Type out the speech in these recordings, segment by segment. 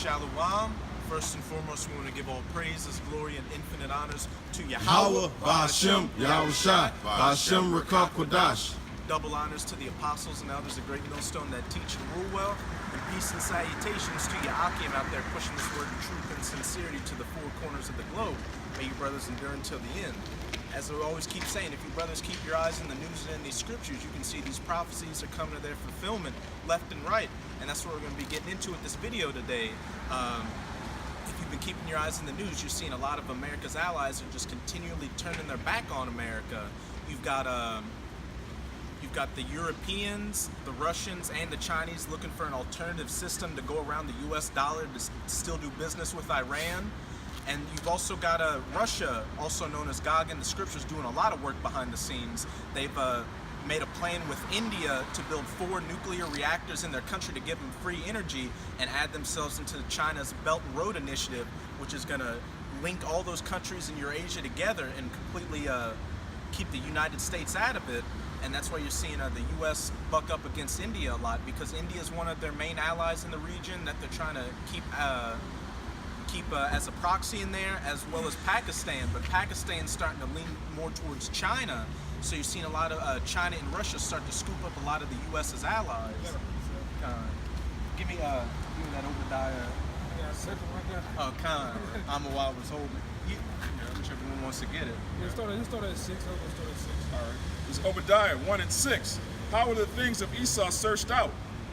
Shalom. First and foremost, we want to give all praises, glory, and infinite honors to Yahweh, Yahweh. Ba'ashem, Yahushai, Ba'ashem, Rakah Kodash. Double honors to the apostles and elders of Great Millstone that teach and rule well. And peace and salutations to Ya'akim out there pushing this word of truth and sincerity to the four corners of the globe. May you brothers endure until the end. As I always keep saying, if you brothers keep your eyes in the news and in these scriptures, you can see these prophecies are coming to their fulfillment left and right. And that's what we're going to be getting into with this video today. If you've been keeping your eyes in the news, you're seeing a lot of America's allies are just continually turning their back on America. You've got the Europeans, the Russians, and the Chinese looking for an alternative system to go around the US dollar to still do business with Iran. And you've also got Russia, also known as Gog in the scriptures, doing a lot of work behind the scenes. They've made a plan with India to build 4 nuclear reactors in their country to give them free energy and add themselves into China's Belt and Road Initiative, which is going to link all those countries in Eurasia together and completely keep the United States out of it. And that's why you're seeing the U.S. buck up against India a lot, because India is one of their main allies in the region that they're trying to keep as a proxy in there, as well as Pakistan. But Pakistan's starting to lean more towards China, so you're seeing a lot of China and Russia start to scoop up a lot of the U.S.'s allies. Give me that Obadiah. Oh, Khan. I'm a while was holding. Whichever one wants to get it. Let's start at 6. Let's start at 6. All right. This is Obadiah 1 and 6. How are the things of Esau searched out?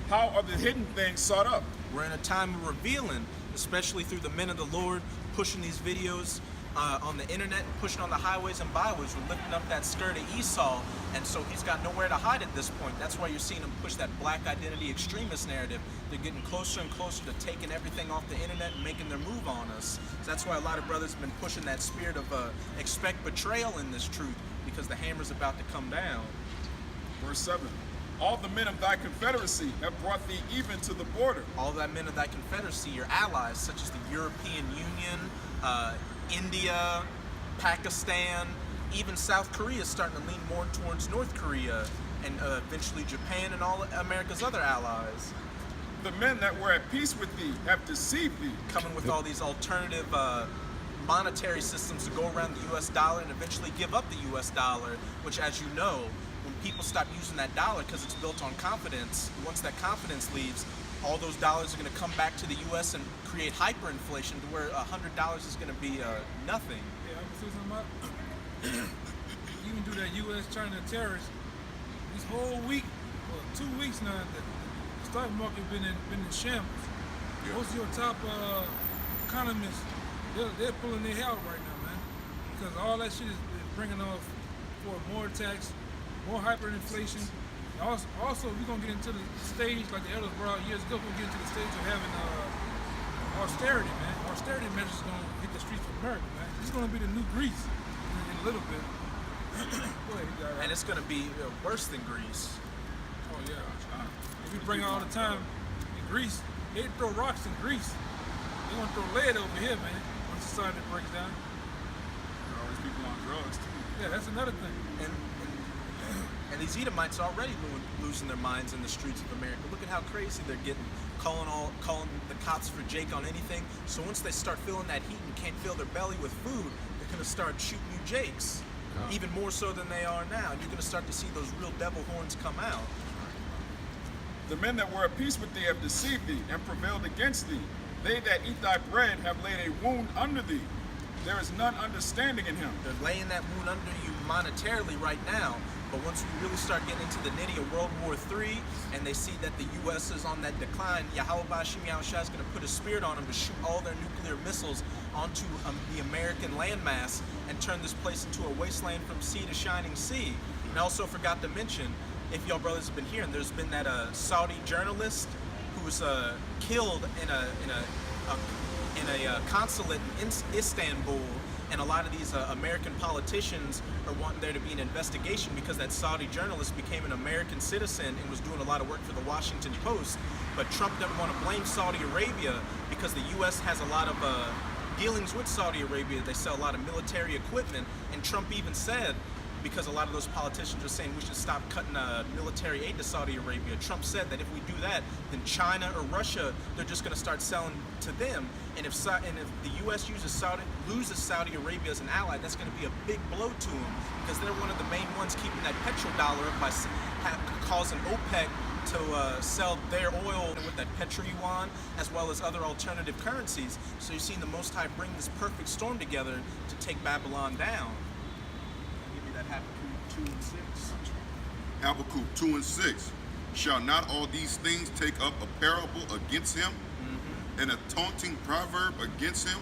How are the hidden things sought up? We're in a time of revealing, especially through the men of the Lord, pushing these videos on the internet, pushing on the highways and byways. We're lifting up that skirt of Esau, and so he's got nowhere to hide at this point. That's why you're seeing him push that black identity extremist narrative. They're getting closer and closer to taking everything off the internet and making their move on us. So that's why a lot of brothers have been pushing that spirit of expect betrayal in this truth, because the hammer's about to come down. Verse 7. All the men of thy confederacy have brought thee even to the border. All thy men of thy confederacy, your allies, such as the European Union, India, Pakistan, even South Korea is starting to lean more towards North Korea, and eventually Japan and all America's other allies. The men that were at peace with thee have deceived thee. Coming with all these alternative monetary systems to go around the US dollar and eventually give up the US dollar, which, as you know, when people stop using that dollar because it's built on confidence, once that confidence leaves, all those dollars are going to come back to the U.S. and create hyperinflation to where $100 is going to be nothing. Yeah, I can say something about even do that U.S.-China tariffs. This whole week, well, 2 weeks now, the stock market been in shambles. Yeah. Most of your top economists, they're pulling their hair out right now, man, because all that shit is bringing off for more tax, more hyperinflation. Also, we're going to get into the stage, like the elders brought out years ago, we're going to get into the stage of having austerity, man. Austerity measures are going to hit the streets of America, man. This is going to be the new Greece in a little bit. Go ahead, you got it. And it's going to be worse than Greece. Oh, yeah. If we bring it all the time, in Greece, they throw rocks in Greece. They want to throw lead over here, man, when society breaks down. There are always people on drugs, too. Yeah, that's another thing. And these Edomites are already losing their minds in the streets of America. Look at how crazy they're getting, calling the cops for Jake on anything. So once they start feeling that heat and can't fill their belly with food, they're going to start shooting you Jakes, even more so than they are now. And you're going to start to see those real devil horns come out. The men that were at peace with thee have deceived thee and prevailed against thee. They that eat thy bread have laid a wound under thee. There is none understanding in him. They're laying that wound under you monetarily right now. But once we really start getting into the nitty of World War III, and they see that the U.S. is on that decline, Yahweh Ba'ashem Yahushua is going to put a spirit on them to shoot all their nuclear missiles onto the American landmass and turn this place into a wasteland from sea to shining sea. And I also forgot to mention, if y'all brothers have been hearing, there's been that Saudi journalist who was killed in a consulate in Istanbul. And a lot of these American politicians are wanting there to be an investigation because that Saudi journalist became an American citizen and was doing a lot of work for the Washington Post. But Trump doesn't want to blame Saudi Arabia because the U.S. has a lot of dealings with Saudi Arabia. They sell a lot of military equipment. And Trump even said because a lot of those politicians are saying we should stop cutting military aid to Saudi Arabia. Trump said that if we do that, then China or Russia, they're just going to start selling to them. And if the U.S. loses Saudi Arabia as an ally, that's going to be a big blow to them, because they're one of the main ones keeping that petrodollar up by causing OPEC to sell their oil with that petro-yuan, as well as other alternative currencies. So you're seeing the Most High bring this perfect storm together to take Babylon down. I'll give you that Habakkuk 2 and 6. Habakkuk 2 and 6. Shall not all these things take up a parable against him, and a taunting proverb against him,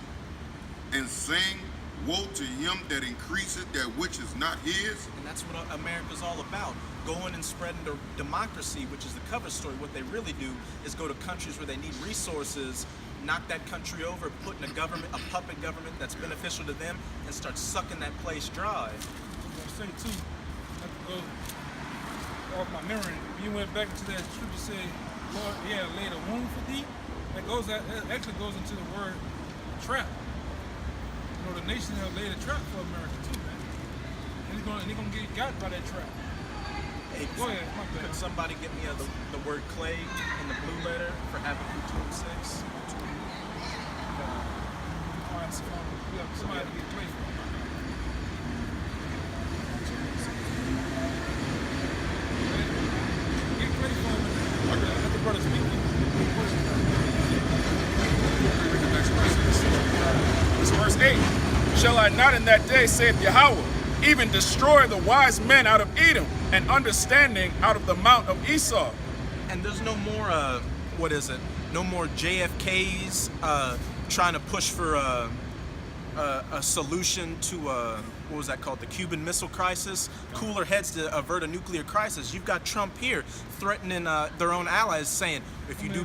and saying, woe to him that increaseth that which is not his? And that's what America's all about. Going and spreading the democracy, which is the cover story. What they really do is go to countries where they need resources, knock that country over, put in a puppet government that's beneficial to them, and start sucking that place dry. I was gonna say too, not to go off my memory. If you went back into that scripture, say, Lord, yeah, laid a wound for thee. That actually goes into the word trap. You know, the nation have laid a trap for America too, man. And they're gonna get got by that trap. Hey, Go ahead, my bad. could somebody get me the word clay in the blue letter for Habakkuk 2 and 6? Find somebody to get played for. Get played for him. Let the brother speak. Read the next verse. It's verse 8. Shall I not in that day, saith Yahweh, even destroy the wise men out of Edom, and understanding out of the mount of Esau? And there's no more, no more JFKs trying to push for a solution to, what was that called? The Cuban Missile Crisis? Cooler heads to avert a nuclear crisis. You've got Trump here threatening their own allies, saying, if you do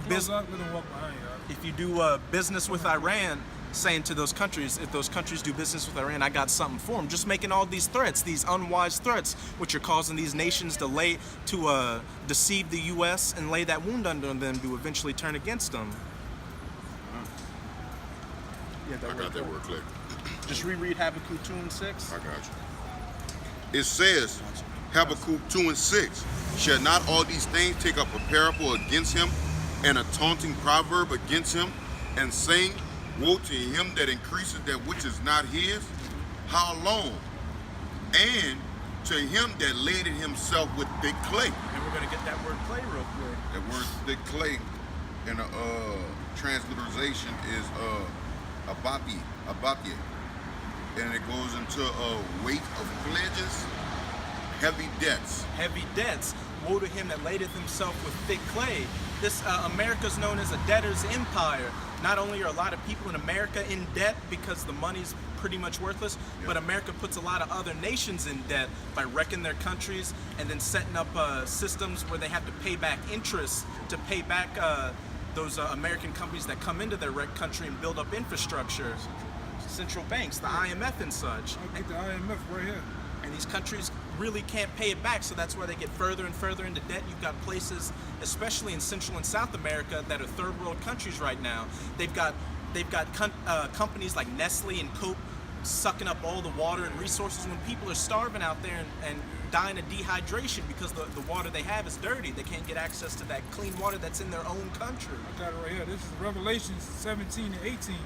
business with Iran, saying to those countries, if those countries do business with Iran, I got something for them. Just making all these threats, these unwise threats, which are causing these nations to deceive the U.S. and lay that wound under them to eventually turn against them. Yeah, I got that word click. Just reread Habakkuk 2 and 6. I got you. It says, Habakkuk 2 and 6. Shall not all these things take up a parable against him, and a taunting proverb against him, and saying, woe to him that increaseth that which is not his? How long? And to him that laded himself with thick clay. And we're going to get that word clay real quick. That word thick clay in a transliteration is abathia. And it goes into weight of pledges, heavy debts. Heavy debts. Woe to him that ladeth himself with thick clay. This America's known as a debtor's empire. Not only are a lot of people in America in debt because the money's pretty much worthless, but America puts a lot of other nations in debt by wrecking their countries and then setting up systems where they have to pay back interest to pay back those American companies that come into their wrecked country and build up infrastructure. Central banks, the IMF and such. I'll get the IMF right here. And these countries really can't pay it back, so that's why they get further and further into debt. You've got places, especially in Central and South America, that are third world countries right now. They've got companies like Nestle and Coke sucking up all the water and resources when people are starving out there and dying of dehydration because the water they have is dirty. They can't get access to that clean water that's in their own country. I got it right here. This is Revelation 17 and 18.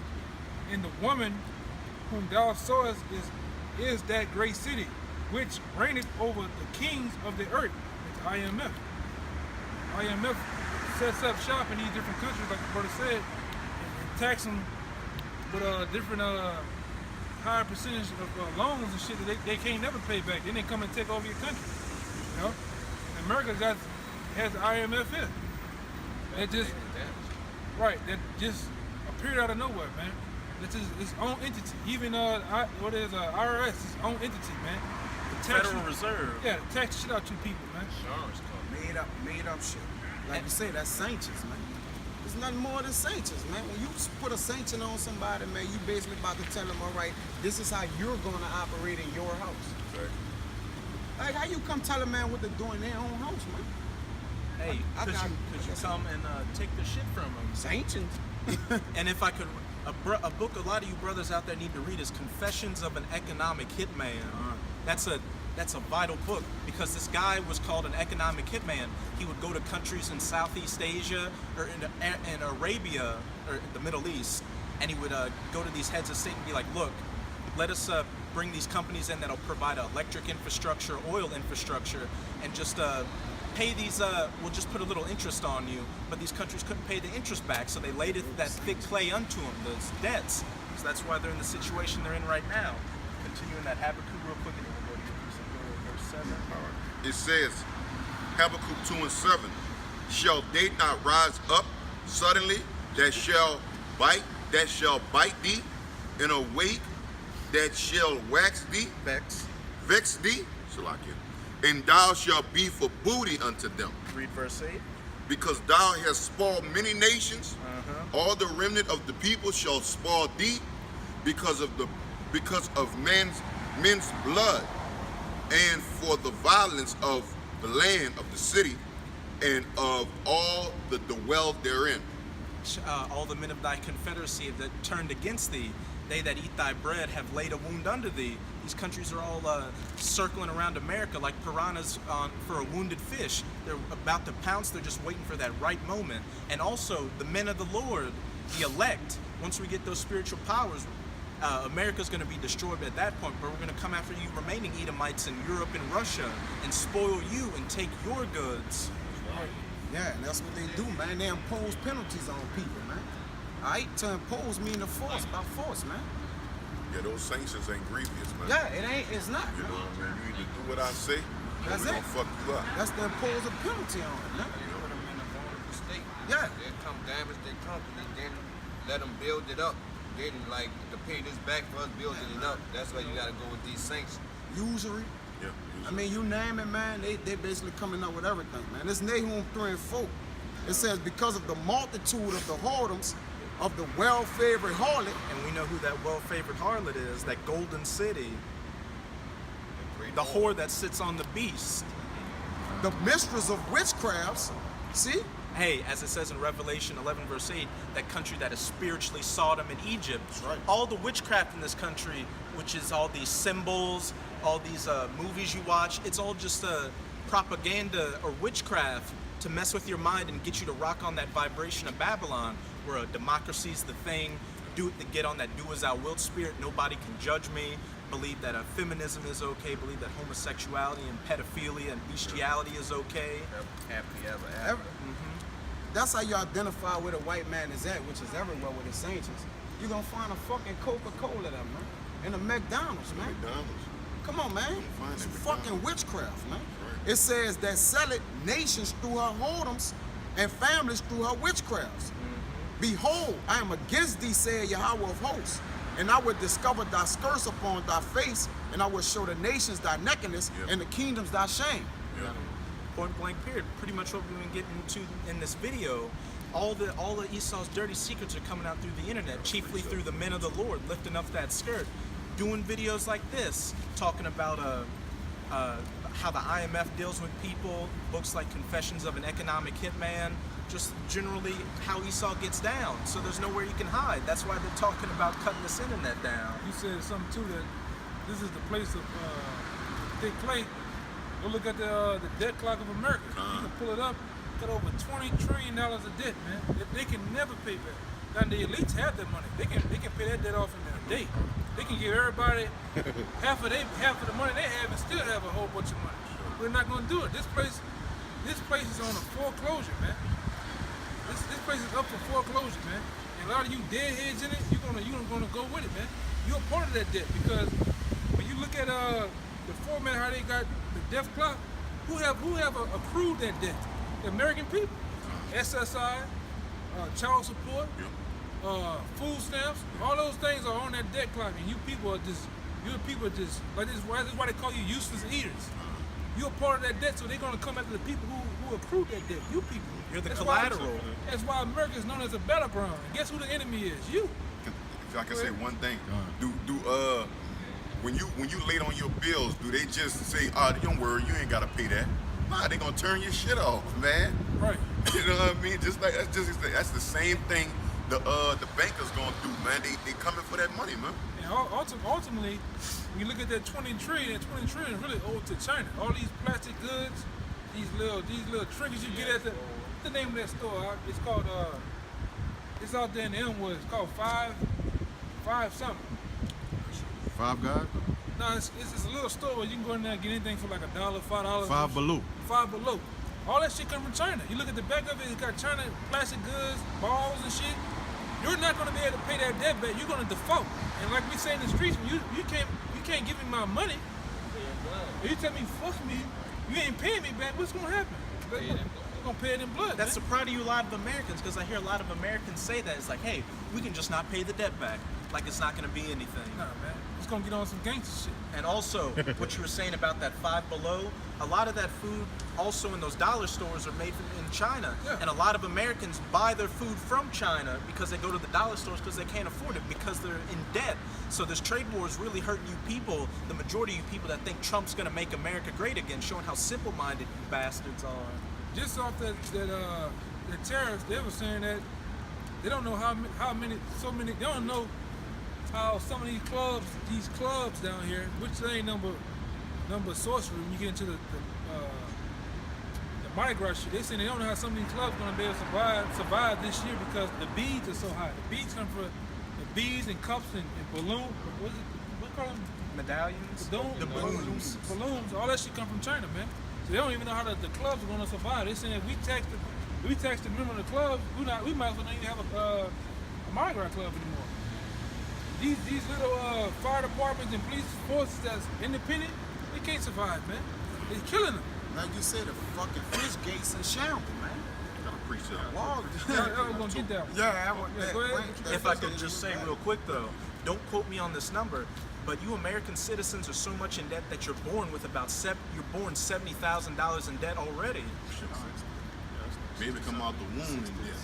And the woman whom thou sawest is that great city, which reigneth over the kings of the earth. It's IMF. IMF sets up shop in these different countries, like the brother said, and tax them with a different higher percentage of loans and shit that they can't never pay back. Then they come and take over your country. You know? And America has the IMF here. That just that just appeared out of nowhere, man. It's its own entity. Even IRS, its own entity, man. Federal Reserve. Yeah, tax the shit out you people, man. Made up shit. Like you say, that's sanctions, man. There's nothing more than sanctions, man. When you put a sanction on somebody, man, you basically about to tell them, all right, this is how you're going to operate in your house. Right. Like, how you come tell a man what to do in their own house, man? Hey, could you come and take the shit from them? Sanctions. And if I could, a book a lot of you brothers out there need to read is Confessions of an Economic Hitman. That's that's a vital book because this guy was called an economic hitman. He would go to countries in Southeast Asia or in Arabia or the Middle East, and he would go to these heads of state and be like, look, let us bring these companies in that'll provide electric infrastructure, oil infrastructure, and just pay these, we'll just put a little interest on you. But these countries couldn't pay the interest back, so they laid that thick clay unto them, those debts. So that's why they're in the situation they're in right now. Continuing that Habakkuk real quick, and then we'll go to verse 7. It says, Habakkuk 2 and 7, shall they not rise up suddenly that shall bite thee, in a wake that shall wax thee, vex thee, and thou shalt be for booty unto them. Read verse 8. Because thou hast spoiled many nations, all the remnant of the people shall spoil thee, because of men's blood, and for the violence of the land of the city, and of all that dwell therein. All the men of thy confederacy that turned against thee, they that eat thy bread have laid a wound unto thee. These countries are all circling around America like piranhas for a wounded fish. They're about to pounce, they're just waiting for that right moment. And also, the men of the Lord, the elect, once we get those spiritual powers, America's going to be destroyed at that point, but we're going to come after you remaining Edomites in Europe and Russia and spoil you and take your goods. Yeah, and that's what they do, man. They impose penalties on people, man. Alright, to impose mean to force, by force, man. Yeah, those sanctions ain't grievous, man. Yeah, it's not. You know what I mean? You either do what I say, or That's we gonna it. fuck you up. That's to impose a penalty on it, man. Put them in a vulnerable state. Yeah. They'll come damage their company, then let them build it up. Then, like, to pay this back for us building it up. That's why you gotta go with these sanctions. Usury. Yeah, I mean, you name it, man, they basically coming up with everything, man. This Nahum 3 and 4. It says, because of the multitude of the whoredoms of the well-favored harlot. And we know who that well-favored harlot is, that golden city, the whore that sits on the beast. The mistress of witchcrafts. See? Hey, as it says in Revelation 11 verse 8, that country that is spiritually Sodom and Egypt. That's right. All the witchcraft in this country, which is all these symbols, all these movies you watch, it's all just propaganda or witchcraft to mess with your mind and get you to rock on that vibration of Babylon, where democracy's the thing, to get on that do as thou wilt spirit, nobody can judge me, believe that feminism is okay, believe that homosexuality and pedophilia and bestiality is okay. Happy ever after. That's how you identify where the white man is at, which is everywhere with his saints. You're gonna find a fucking Coca-Cola there, man. And a McDonald's, man. McDonald's. Come on, man. find It's it, fucking witchcraft, man. Right. It says that selleth nations through her whoredoms and families through her witchcrafts. Behold, I am against thee, saith Yahweh of hosts, and I will discover thy skirts upon thy face, and I will show the nations thy nakedness, Yep. and the kingdoms thy shame. Yeah. Point blank period. Pretty much what we've been getting into in this video. All the Esau's dirty secrets are coming out through the internet, chiefly through the men of the Lord, lifting up that skirt, doing videos like this, talking about how the IMF deals with people, books like Confessions of an Economic Hitman, just generally how Esau gets down. So there's nowhere you can hide. That's why they're talking about cutting this internet down. You said something too that this is the place of thick clay. Go look at the debt clock of America. You can pull it up. Got over $20 trillion of debt, man. They can never pay back. Now the elites have that money. They can pay that debt off in a day. They can give everybody half of the money they have and still have a whole bunch of money. We're not gonna do it. This place is on a foreclosure, man. This place is up for foreclosure, man. And a lot of you deadheads in it, you're gonna go with it, man. You're a part of that debt because when you look at the format how they got the death clock, who have accrued that debt? The American people. SSI, child support, food stamps, all those things are on that debt clock, and you people are just like this is why they call you useless eaters. You're a part of that debt, so they're gonna come after the people who accrued that debt. You people. You're the That's collateral. That's why America is known as a battleground. And guess who the enemy is? You. If I can say one thing, when you late on your bills, do they just say, don't worry, you ain't gotta pay that? Nah, they gonna turn your shit off, man. Right. You know what I mean? Just like that's the same thing the bankers gonna do, man. They coming for that money, man. And ultimately, when you look at that 20 trillion is really owed to China. All these plastic goods, these little trinkets you get at what's the name of that store? It's called it's out there in the Elmwood. It's called Five something. Five Guys? No, it's a little store where you can go in there and get anything for like $1, $5. Five Below. Five Below. All that shit come from China. You look at the back of it, it's got China plastic goods, balls and shit. You're not gonna be able to pay that debt back. You're gonna default. And like we say in the streets, you can't give me my money. If you tell me fuck me, you ain't paying me back, what's gonna happen? You're gonna pay it in blood. That's the man. pride of you, a lot of Americans, because I hear a lot of Americans say that. It's like, hey, we can just not pay the debt back. Like it's not going to be anything. Nah, man. It's gonna get on some gangster shit. And also, what you were saying about that Five Below, a lot of that food also in those dollar stores are made in China. Yeah. And a lot of Americans buy their food from China because they go to the dollar stores because they can't afford it, because they're in debt. So this trade war is really hurting you people, the majority of you people that think Trump's going to make America great again, showing how simple-minded you bastards are. Just off the tariffs, they were saying that they don't know how many, they don't know how some of these clubs down here, which they ain't number sorcery. When you get into the Mardi Gras shit, they saying they don't know how some of these clubs gonna be able to survive this year because the beads are so high. The beads come from the beads and cups and balloon. What call them? Medallions? The balloons. Balloons. All that shit come from China, man. So they don't even know how the clubs are gonna survive. They saying if we tax the member of the club, we might as well not even have a Mardi Gras club anymore. These little fire departments and police forces that's independent, they can't survive, man. They're killing them. Like you said, the fucking fish gates in shambles, man. Gotta appreciate it. Wow. Y'all gonna get that one. Yeah, I want Yeah, that. go ahead. If I could just say real quick though, don't quote me on this number, but you American citizens are so much in debt that you're born with about $70,000 in debt already. Baby come out the womb in there.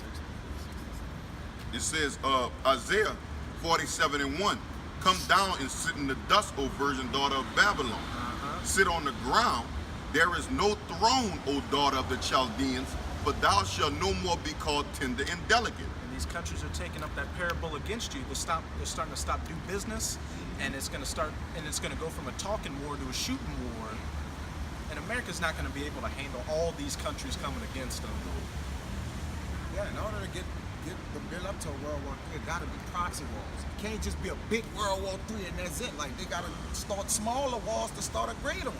It says, Isaiah 47:1, come down and sit in the dust, O virgin daughter of Babylon. Sit on the ground. There is no throne, O daughter of the Chaldeans, for thou shalt no more be called tender and delicate. And these countries are taking up that parable against you. They're starting to stop do business, and it's going to go from a talking war to a shooting war. And America's not going to be able to handle all these countries coming against them. Yeah, in order to get the bill up to a World War III, it got to be proxy wars. It can't just be a big World War III and that's it. Like, they got to start smaller wars to start a greater one.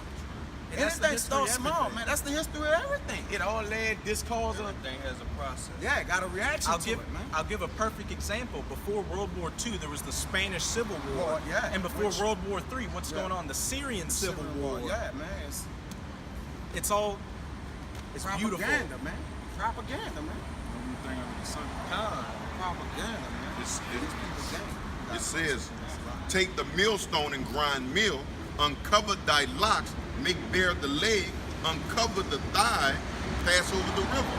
And that's the Anything history starts of small, everything. man. That's the history of everything. It all led, this cause of... Everything has a process. Yeah, it got a reaction to it, man. I'll give a perfect example. Before World War II, there was the Spanish Civil War. War, yeah, And before which- World War III, what's going on? The Syrian Civil War. Yeah, man. It's It's beautiful. propaganda, man. Propaganda, man. Everything under the sun. Propaganda, man. It's- These people gang. It says, take the millstone and grind meal, uncover thy locks, make bare the leg, uncover the thigh, pass over the river.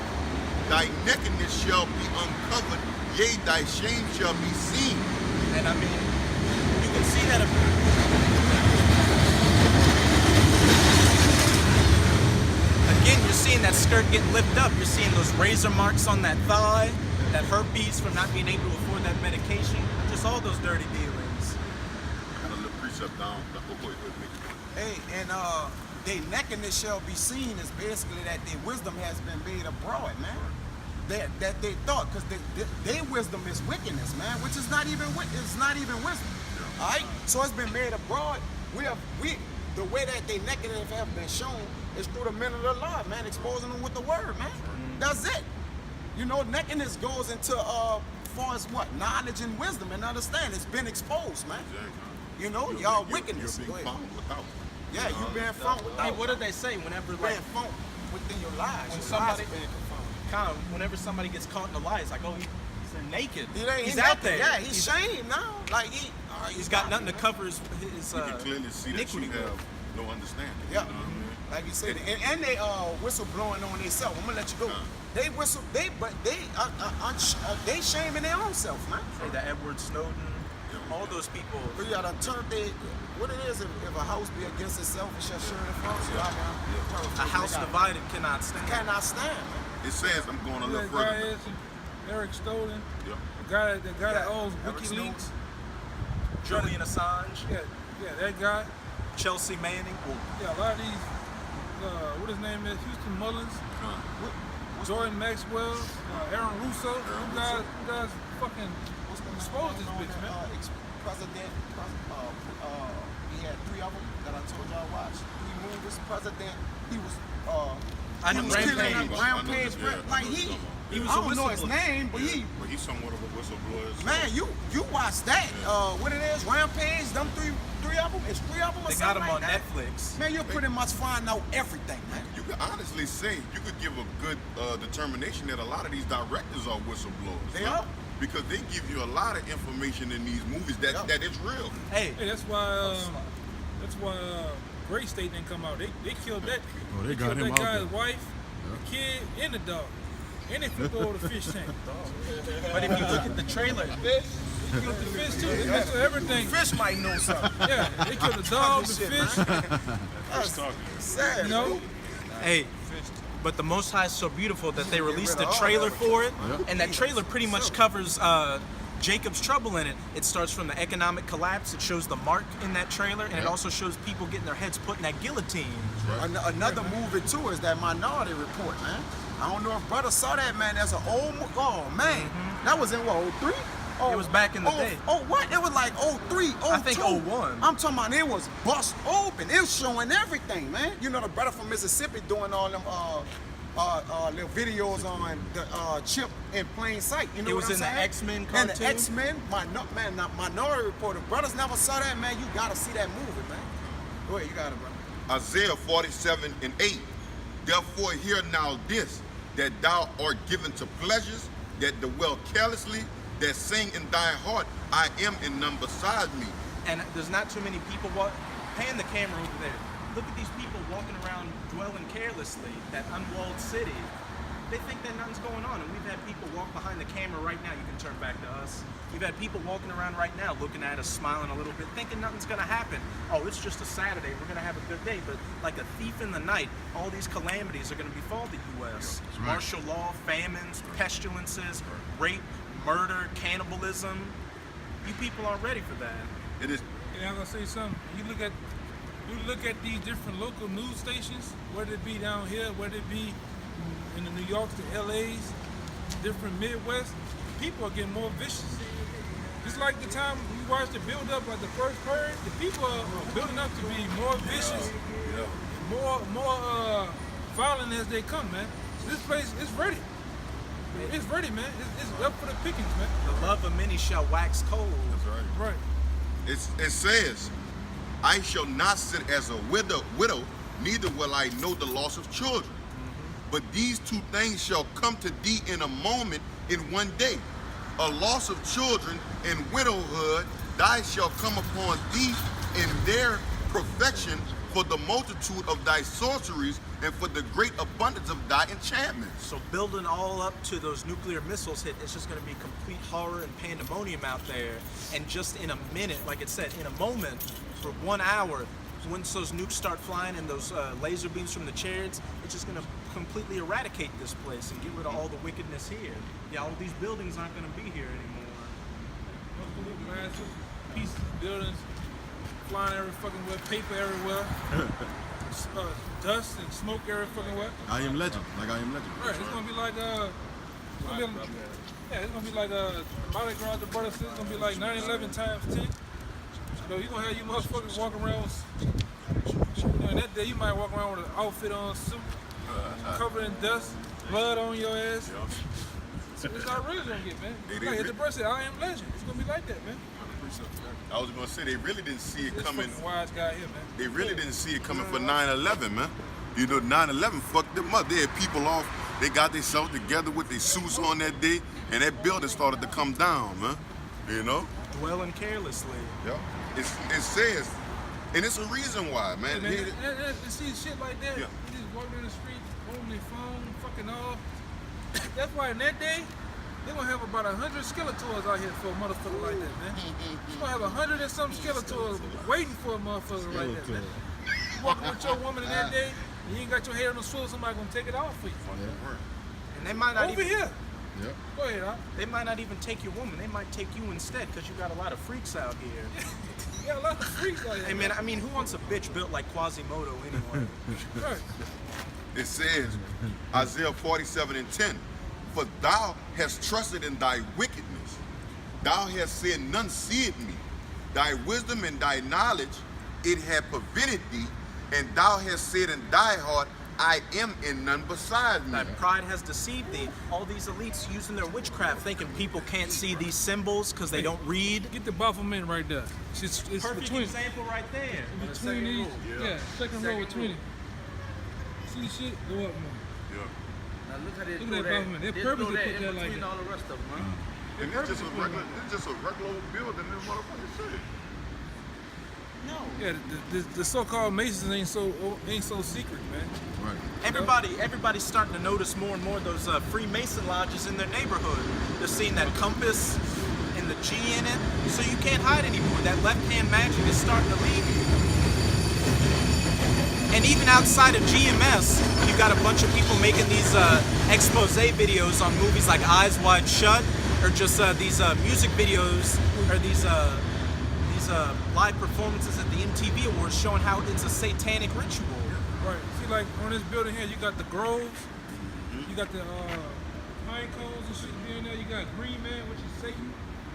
Thy nakedness shall be uncovered, yea, thy shame shall be seen. And I mean, you can see that. Again, you're seeing that skirt get lifted up. You're seeing those razor marks on that thigh, that herpes from not being able to afford that medication. Just all those dirty dealings. Got a little precept down. Hey, and their nakedness shall be seen is basically that their wisdom has been made abroad, man. That they thought, because their wisdom is wickedness, man, which is not even wisdom. All right, so it's been made abroad. The way that they nakedness have been shown is through the men of the law, man, exposing them with the word, man. That's it. You know, nakedness goes into far as what? Knowledge and wisdom and understand. It's been exposed, man. You know, y'all wickedness. You're Go being ahead. found without. Yeah, you being found Hey, without. what did they say whenever, Being like, found within your lies. when Your somebody, lies being confirmed. kind of, whenever somebody gets caught in a lie, it's like, oh, he's naked. He's out naked. there. Yeah, he's shamed now. Like He's got nothing to cover his You can clearly see that you iniquity with. have no understanding. Yeah. You know what I mean? Like you said, and they whistle blowing on themselves. I'm gonna let you go. They whistle, they shaming their own self, man. Say that Edward Snowden, all those people. You gotta turn what it is if a house be against itself, it shall surely fall. So A house divided cannot stand. cannot stand, man. It says, I'm going a little That further. guy is Eric Stolden. Yeah. The guy that owns Eric WikiLeaks. Snowden, Julian Assange, Yeah, that guy. Chelsea Manning. Well, Yeah, a lot of these. What his name is? Houston Mullins, Jordan Maxwell, Aaron Russo. You guys fucking exposed this bitch, man. President, he had 3 of them that I told y'all watch. 3 movies. President, he was I know he was killing Rampage. them. Rampage, Yeah, like He was I a don't know his whistleblower. name, but he But he's somewhat of a whistleblower. man, you watch that. What it is, Rampage, them three of them, it's 3 of them or They got something him on like that. Netflix. Man, you'll pretty much find out everything, man. You could honestly say, you could give a good determination that a lot of these directors are whistleblowers. They huh? are. Because they give you a lot of information in these movies that is real. Hey, Hey, that's why Great State didn't come out. They killed that. Oh, they got killed him that out guy's there. wife, the kid, and the dog. And they flipped over the fish tank. but if you look at the trailer, They killed the fish too. They messed with everything. fish might know something. Yeah, they killed the dog, the Shit, fish. Sad, You know, Hey, but the Most High is so beautiful that they released a trailer for it, Yep. and that trailer pretty much covers Jacob's trouble in it. It starts from the economic collapse. It shows the mark in that trailer, and it also shows people getting their heads put in that guillotine. Another movie too is that Minority Report, man. I don't know if brother saw that, man. That's an old oh man. That was in what, 03? Oh, It was back in the day. Oh, what? It was like 03, 02. I think 01. I'm talking about it was bust open. It was showing everything, man. You know, the brother from Mississippi doing all them little videos on the chip in plain sight. You know It what was I'm in the saying? X-Men And cartoon? the X-Men, Minority Report. If brothers never saw that, man, you gotta see that movie, man. Go ahead, you got it, brother. Isaiah 47:8. Therefore hear now this, that thou art given to pleasures, that dwell carelessly, that sing in thy heart, I am in none beside me. And there's not too many people pan the camera over there. Look at these people walking around dwelling carelessly, that unwalled city. They think that nothing's going on, and we've had people walk behind the camera right now. You can turn back to us. We've had people walking around right now, looking at us, smiling a little bit, thinking nothing's gonna happen. Oh, it's just a Saturday. We're gonna have a good day. But like a thief in the night, all these calamities are gonna befall the U.S. right. Martial law, famines, pestilences, rape, murder, cannibalism. You people aren't ready for that. It is and I'm gonna say something. You look at these different local news stations, whether it be down here, whether it be in the New Yorks, the LAs, different Midwest, people are getting more vicious. Just like the time we watched the build up like the first purge, the people are building up to be more vicious, more violent as they come, man. This place is ready. It's ready, man. It's up for the pickings, man. The love of many shall wax cold. Right. it says, I shall not sit as a widow, neither will I know the loss of children. But these 2 things shall come to thee in a moment, in one day. A loss of children and widowhood, thy shall come upon thee in their perfection, for the multitude of thy sorceries and for the great abundance of thy enchantments. So building all up to those nuclear missiles hit, it's just going to be complete horror and pandemonium out there. And just in a minute, like it said, in a moment, for 1 hour, once those nukes start flying and those laser beams from the chariots, it's just going to completely eradicate this place and get rid of all the wickedness here. Yeah, all these buildings aren't going to be here anymore. Massive pieces, buildings, flying every fucking where, paper everywhere, dust and smoke every fucking where. I am legend. Like I am legend. Right, it's gonna be like it's gonna be like Mardi Gras the brother said, it's gonna be like 9/11 times 10. So you gonna have you motherfuckers walking around with, in that day you might walk around with an outfit on, suit, covered in dust, blood on your ass. So it's how really gonna get, man. It Like is. hit the brother said, I am legend. It's gonna be like that, man. I was gonna say they really didn't see it This coming. fucking wise guy here, man. They really didn't see it coming for 9/11, man. You know, 9/11 fucked them up. They had people off. They got themselves together with their suits on that day, and that building started to come down, man. You know? Dwelling carelessly. Yeah. It says, and it's a reason why, man. Man, Here- and see shit like that. Yeah. You just walk down the street, holding their phone, fucking off. That's why in that day, they're gonna have about 100 Skeletors out here for a motherfucker like that, man. You're gonna have 100 and some Skeletors waiting for a motherfucker like that, man. You walking with your woman in that day, and you ain't got your hair on the swivel, somebody gonna take it off for you. And they might not Over even here. Yep. Go ahead, huh? They might not even take your woman. They might take you instead because you got a lot of freaks out here. You got a lot of freaks out here. Hey man, I mean, who wants a bitch built like Quasimodo anyway? Right. It says, Isaiah 47:10, for thou hast trusted in thy wickedness. Thou hast said, none seeth me. Thy wisdom and thy knowledge, it hath prevented thee. And thou hast said in thy heart, I am in none beside me. Thy pride has deceived thee. All these elites using their witchcraft, thinking people can't see these symbols because they don't read. Get the Baphomet right there. It's Perfect between example right there. between these. Yeah, second row between it. See the shit? Go up, man. Yeah. Now look how they Look throw at that government. They They purposely throw put that in like between that. all the rest of them, man. And it's just a regular old building in the motherfucking city. No. Yeah, the so-called Masons ain't so secret, man. Right. Everybody's starting to notice more and more those Freemason lodges in their neighborhood. They're seeing that compass and the G in it, so you can't hide anymore. That left-hand magic is starting to leave you. And even outside of GMS, you've got a bunch of people making these expose videos on movies like Eyes Wide Shut, or just these music videos, or these live performances at the MTV Awards showing how it's a satanic ritual. Right. See, like on this building here, you got the groves, you got the pine cones and shit being there. You got Green Man, which is Satan.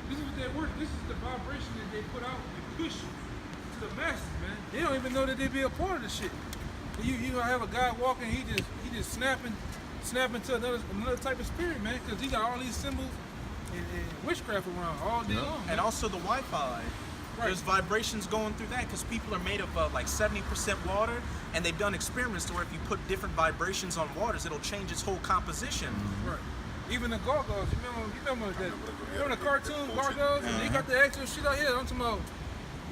This is what they work. This is the vibration that they put out and push to the masses, man. They don't even know that they be a part of the shit. You know, have a guy walking, he just snapping to another type of spirit, man, because he got all these symbols and witchcraft around all day long. And also the Wi-Fi. Right. There's vibrations going through that because people are made of like 70% water, and they've done experiments to where if you put different vibrations on waters, it'll change its whole composition. Right. Even the gargoyles, you remember the cartoon gargoyles? And they got the actual shit out here. I'm talking about,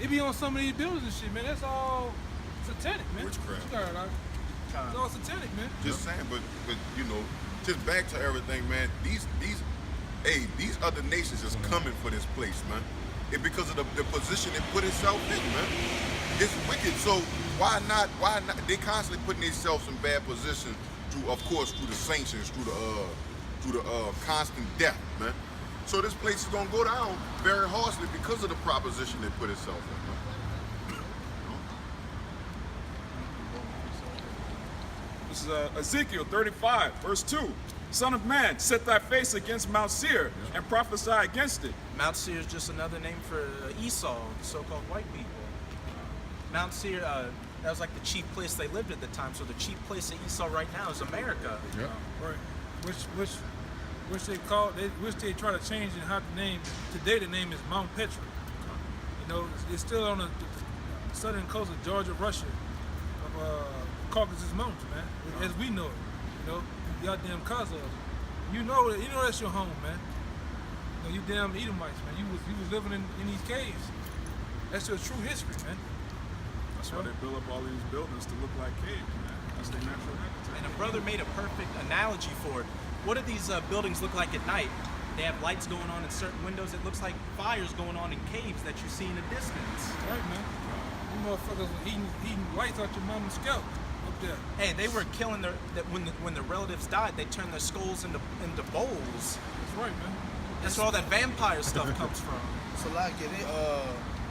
it be on some of these buildings and shit, man. That's all satanic, man. Witchcraft. You got it, like, it's all satanic, man. Just saying, but you know, just back to everything, man. These other nations is coming for this place, man. And because of the position it put itself in, man. It's wicked. So why not? They constantly putting themselves in bad position through, of course, through the sanctions, through the constant death, man. So this place is gonna go down very harshly because of the proposition it put itself in, man. This is Ezekiel 35, verse 2. Son of man, set thy face against Mount Seir and prophesy against it. Mount Seir is just another name for Esau, the so-called white people. Mount Seir, that was like the chief place they lived at the time. So the chief place of Esau right now is America. Yeah. Right. Which they try to change and how the name, today the name is Mount Petra. You know, it's still on the southern coast of Georgia, Russia, of Caucasus Mountains, man, as we know it. You know, goddamn Khazars. You know that's your home, man. You damn Edomites, man. You was living in these caves. That's your true history, man. That's why they build up all these buildings to look like caves, man. That's their natural habitat. And a brother made a perfect analogy for it. What do these buildings look like at night? They have lights going on in certain windows. It looks like fires going on in caves that you see in the distance. Right, man. You motherfuckers were eating lights out your mama's scalp up there. Hey, they were killing when the relatives died, they turned their skulls into bowls. That's right, man. That's where all that vampire stuff comes from. So like it,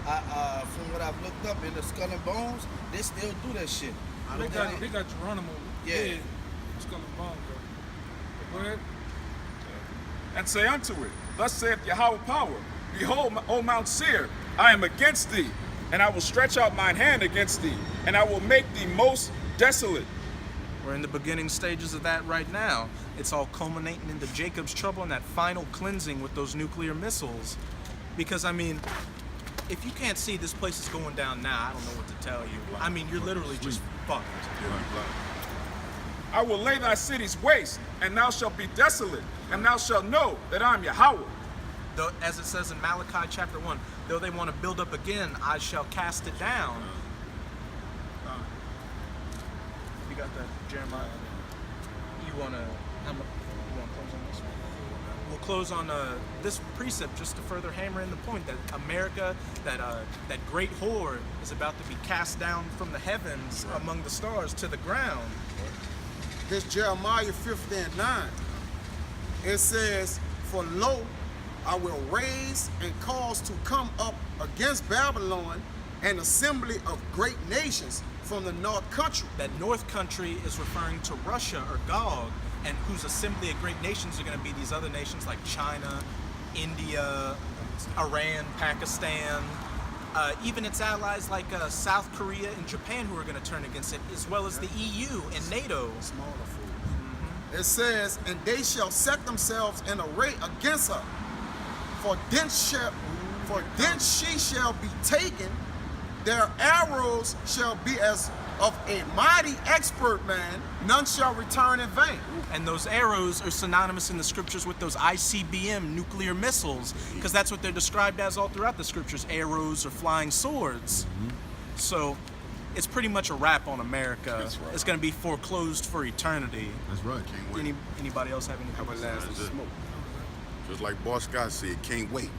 from what I've looked up in the Skull and Bones, they still do that shit. They got Geronimo. Yeah. dead. Skull and Bones, bro. Go ahead. And say unto it, thus saith Yahweh power, behold, O Mount Seir, I am against thee, and I will stretch out mine hand against thee, and I will make thee most desolate. We're in the beginning stages of that right now. It's all culminating into Jacob's trouble and that final cleansing with those nuclear missiles. Because, I mean, if you can't see this place is going down now, I don't know what to tell you. I mean, you're literally just fucked. I will lay thy cities waste, and thou shalt be desolate, and thou shalt know that I am Yahweh. Though, as it says in Malachi chapter 1, though they want to build up again, I shall cast it down. You got that, Jeremiah? You want to close on this one? We'll close on this precept just to further hammer in the point that America, that great whore, is about to be cast down from the heavens among the stars to the ground. This Jeremiah 50:9. it says, for lo, I will raise and cause to come up against Babylon an assembly of great nations from the north country. That north country is referring to Russia or Gog, and whose assembly of great nations are going to be these other nations like China, India, Iran, Pakistan, even its allies like South Korea and Japan who are going to turn against it, as well as the EU and NATO. Smaller fools. It says, and they shall set themselves in array against her, for thence she shall be taken. Their arrows shall be as of a mighty expert man, none shall return in vain. And those arrows are synonymous in the scriptures with those ICBM nuclear missiles, because that's what they're described as all throughout the scriptures, arrows or flying swords. So it's pretty much a wrap on America. That's right. It's going to be foreclosed for eternity. That's right. Can't wait. Anybody else have anything? Everlasting smoke. Just like Boss Scott said, can't wait.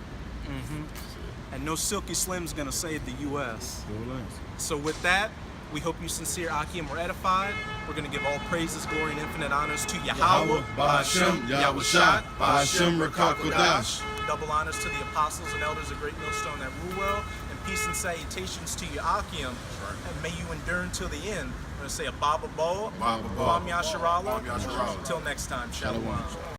And no Silky Slim's going to save the U.S. No lies. So with that, we hope you sincere Akim were edified. We're going to give all praises, glory, and infinite honors to Yahweh, Ba'ashem, Yahweh Ba'ashem, Rakakodash. double honors to the apostles and elders of Great Millstone that rule well, and peace and salutations to you, Akim. And may you endure until the end. We're going to say a Baba Bo, Baba Bo. Bam Yasharala. Bam Yasharala. Until next time, Shalom.